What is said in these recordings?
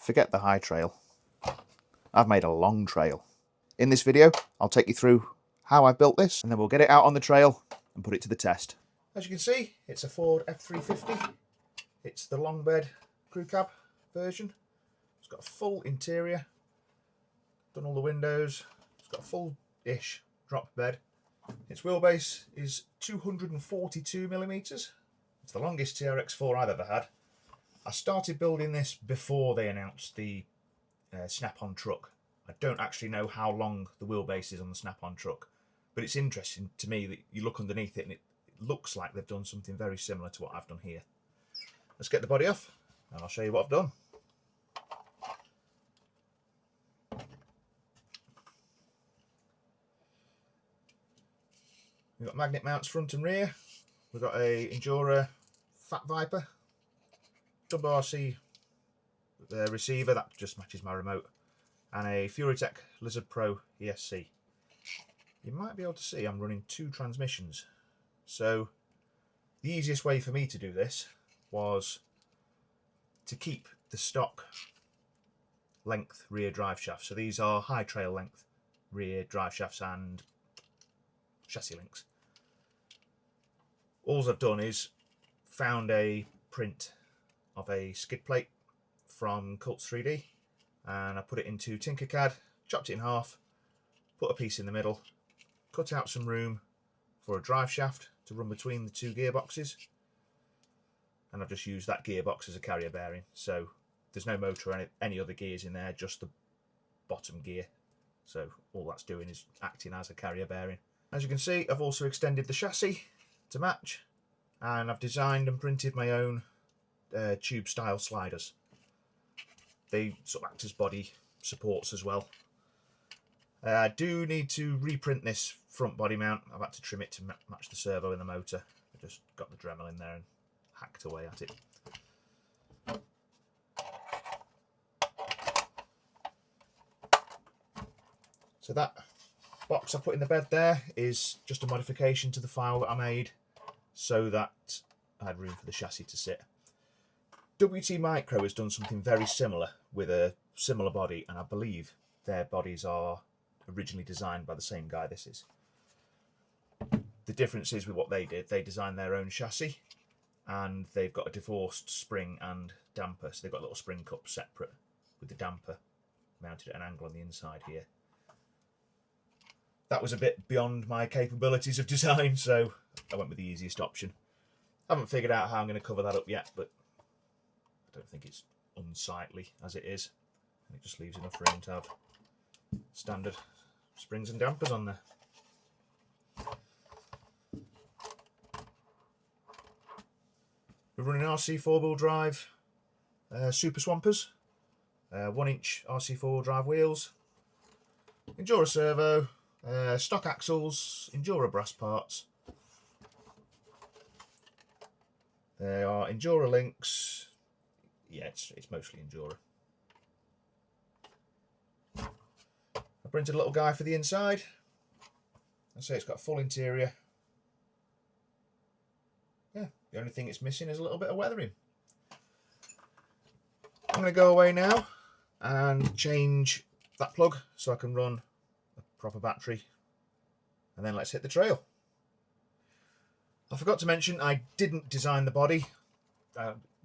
Forget the high trail. I've made a long trail. In this video, I'll take you through how I built this, and then we'll get it out on the trail and put it to the test. As you can see, it's a Ford F350. It's the long bed crew cab version. It's got a full interior, done all the windows. It's got a full-ish drop bed. Its wheelbase is 242mm. It's the longest TRX4 I've ever had. I started building this before they announced the snap-on truck. I don't actually know how long the wheelbase is on the snap-on truck, but it's interesting to me that you look underneath it and it looks like they've done something very similar to what I've done here. Let's get the body off and I'll show you what I've done. We've got magnet mounts front and rear. We've got a Endura Fat Viper WRC receiver that just matches my remote, and a Furitech Lizard Pro ESC. You might be able to see I'm running two transmissions. So the easiest way for me to do this was to keep the stock length rear drive shafts. So these are high trail length rear drive shafts and chassis links. All I've done is found a print of a skid plate from Cults 3D, and I put it into Tinkercad, chopped it in half, put a piece in the middle, cut out some room for a drive shaft to run between the two gearboxes, and I've just used that gearbox as a carrier bearing. So there's no motor or any other gears in there, just the bottom gear. So all that's doing is acting as a carrier bearing. As you can see, I've also extended the chassis to match, and I've designed and printed my own tube style sliders. They sort of act as body supports as well. I do need to reprint this front body mount. I've had to trim it to match the servo in the motor. I just got the Dremel in there and hacked away at it. So that box I put in the bed there is just a modification to the file that I made so that I had room for the chassis to sit. WT Micro has done something very similar with a similar body, and I believe their bodies are originally designed by the same guy this is. The difference is with what they did, they designed their own chassis, and they've got a divorced spring and damper, so they've got little spring cups separate with the damper mounted at an angle on the inside here. That was a bit beyond my capabilities of design, so I went with the easiest option. I haven't figured out how I'm going to cover that up yet, but I don't think it's unsightly as it is. It just leaves enough room to have standard springs and dampers on there. We're running RC 4-wheel drive Super Swampers, 1-inch RC 4-wheel drive wheels, Endura servo, stock axles, Endura brass parts. They are Endura links. Yeah, it's mostly Endura. I printed a little guy for the inside. I say it's got a full interior. Yeah, the only thing it's missing is a little bit of weathering. I'm going to go away now and change that plug so I can run a proper battery, and then let's hit the trail. I forgot to mention I didn't design the body.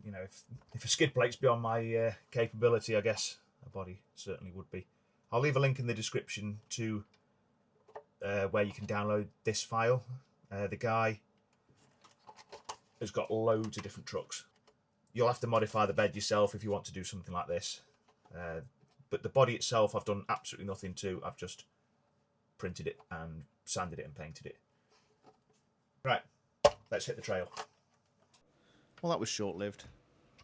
You know, if a skid plate's beyond my capability, I guess a body certainly would be. I'll leave a link in the description to where you can download this file. The guy has got loads of different trucks. You'll have to modify the bed yourself if you want to do something like this. But the body itself I've done absolutely nothing to. I've just printed it and sanded it and painted it. Right, let's hit the trail. Well, that was short-lived.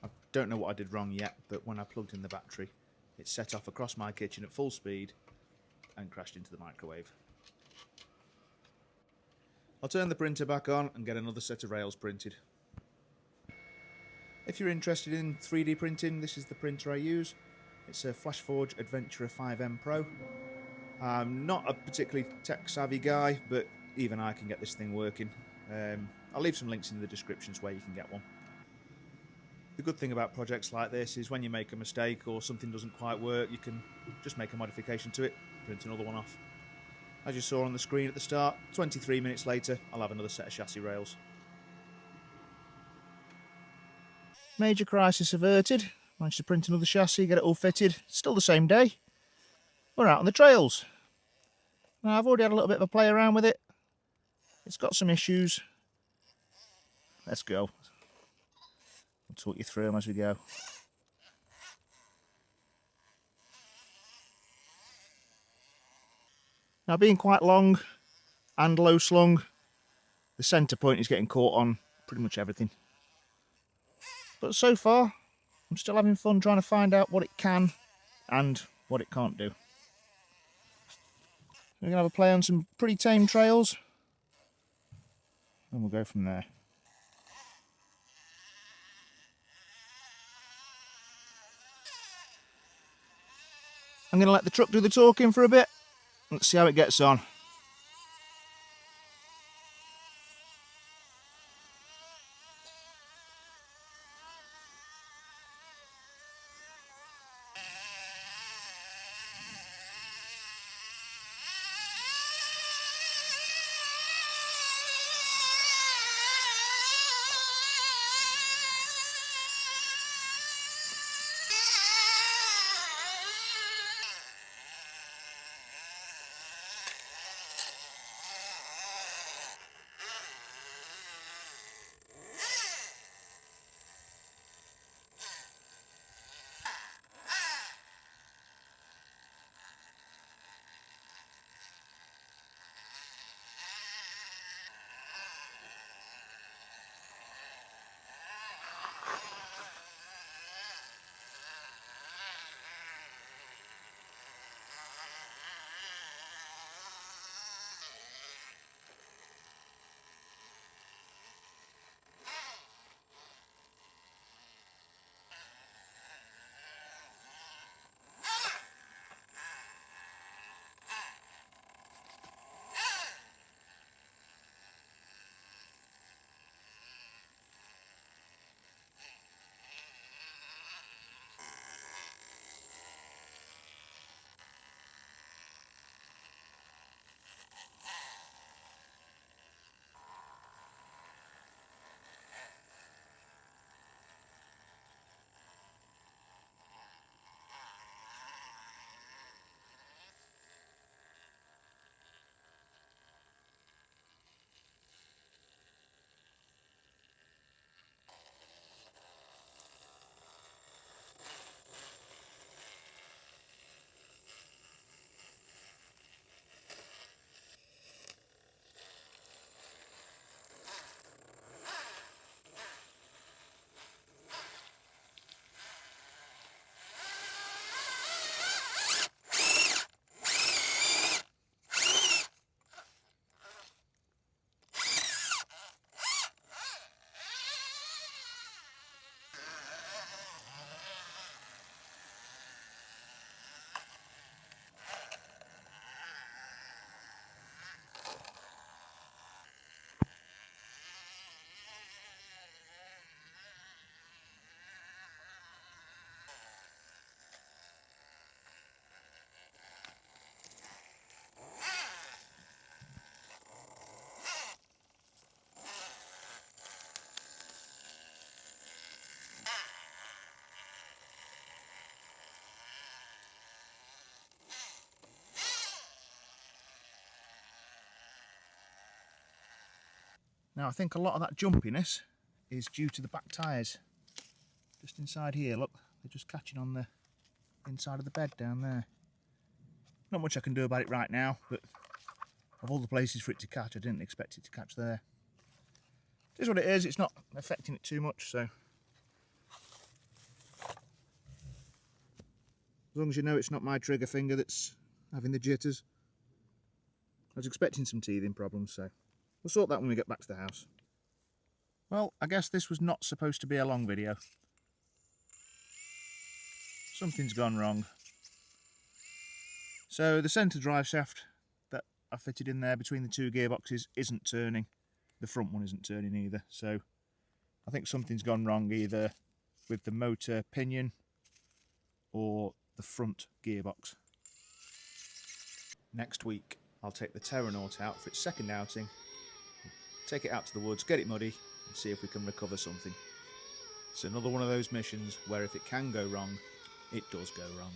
I don't know what I did wrong yet, but when I plugged in the battery, it set off across my kitchen at full speed and crashed into the microwave. I'll turn the printer back on and get another set of rails printed. If you're interested in 3D printing, this is the printer I use. It's a Flashforge Adventurer 5M Pro. I'm not a particularly tech-savvy guy, but even I can get this thing working. I'll leave some links in the descriptions where you can get one. The good thing about projects like this is when you make a mistake or something doesn't quite work, you can just make a modification to it, print another one off. As you saw on the screen at the start, 23 minutes later, I'll have another set of chassis rails. Major crisis averted. Managed to print another chassis, get it all fitted. Still the same day. We're out on the trails. Now, I've already had a little bit of a play around with it. It's got some issues. Let's go. I'll talk you through them as we go. Now, being quite long and low slung, the centre point is getting caught on pretty much everything. But so far, I'm still having fun trying to find out what it can and what it can't do. We're going to have a play on some pretty tame trails, and we'll go from there. I'm going to let the truck do the talking for a bit. Let's see how it gets on. Now I think a lot of that jumpiness is due to the back tyres. Just inside here, look, they're just catching on the inside of the bed down there. Not much I can do about it right now, but of all the places for it to catch, I didn't expect it to catch there. It is what it is, it's not affecting it too much, so. As long as you know it's not my trigger finger that's having the jitters. I was expecting some teething problems, so we'll sort that when we get back to the house. Well, I guess this was not supposed to be a long video. Something's gone wrong. So the centre drive shaft that I fitted in there between the two gearboxes isn't turning. The front one isn't turning either, so I think something's gone wrong. Either with the motor pinion or the front gearbox. Next week I'll take the Terranaut out for its second outing, take it out to the woods, get it muddy and see if we can recover something. It's another one of those missions where if it can go wrong, it does go wrong.